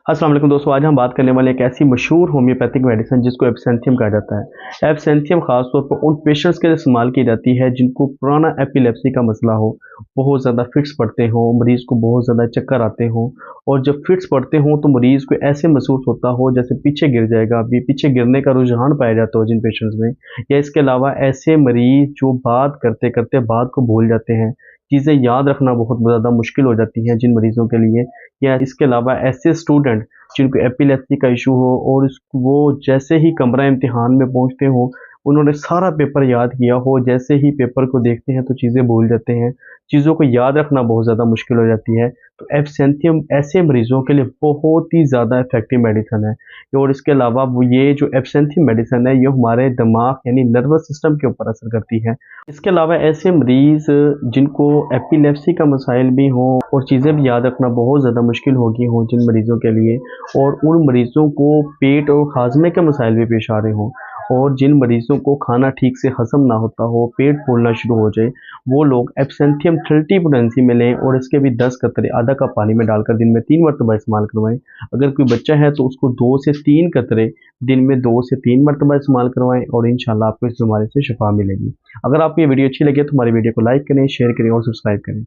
अस्सलाम वालेकुम दोस्तों, आज हम बात करने वाले एक ऐसी मशहूर होम्योपैथिक मेडिसिन जिसको एब्सेंथियम कहा जाता है। एब्सेंथियम खासतौर पर उन पेशेंट्स के लिए इस्तेमाल की जाती है जिनको पुराना एपिलेप्सी का मसला हो, बहुत ज़्यादा फिट्स पड़ते हों, मरीज़ को बहुत ज़्यादा चक्कर आते हों और जब फिट्स पड़ते हों तो मरीज़ को ऐसे महसूस होता हो जैसे पीछे गिर जाएगा। अभी पीछे गिरने का रुझान पाया जाता हो जिन पेशेंट्स में, या इसके अलावा ऐसे मरीज़ जो बात करते करते बात को भूल जाते हैं, चीज़ें याद रखना बहुत ज़्यादा मुश्किल हो जाती हैं जिन मरीज़ों के लिए, या इसके अलावा ऐसे स्टूडेंट जिनको एपिलेप्सी का इशू हो और वो जैसे ही कमरा इम्तिहान में पहुंचते हो, उन्होंने सारा पेपर याद किया हो, जैसे ही पेपर को देखते हैं तो चीज़ें भूल जाते हैं, चीज़ों को याद रखना बहुत ज़्यादा मुश्किल हो जाती है। तो एब्सेंथियम ऐसे मरीज़ों के लिए बहुत ही ज़्यादा इफ़ेक्टिव मेडिसिन है। और इसके अलावा वो ये जो एब्सेंथियम मेडिसिन है ये हमारे दिमाग यानी नर्वस सिस्टम के ऊपर असर करती है। इसके अलावा ऐसे मरीज़ जिनको एपिलेप्सी का मसाइल भी हो और चीज़ें भी याद रखना बहुत ज़्यादा मुश्किल हो गई हों जिन मरीज़ों के लिए, और उन मरीज़ों को पेट और हाजमे के मसाइल भी पेश आ रहे हों, और जिन मरीज़ों को खाना ठीक से हज़म ना होता हो, पेट फूलना शुरू हो जाए, वो लोग एब्सेंथियम 30 पोटेंसी में लें और इसके भी 10 कतरे आधा कप पानी में डालकर दिन में 3 मरतबा इस्तेमाल करवाएँ। अगर कोई बच्चा है तो उसको 2 से 3 कतरे दिन में 2 से 3 मरतबा इस्तेमाल करवाएँ और इंशाल्लाह आपको इस बीमारी से शिफा मिलेगी। अगर आपको ये वीडियो अच्छी लगे तो हमारी वीडियो को लाइक करें, शेयर करें और सब्सक्राइब करें।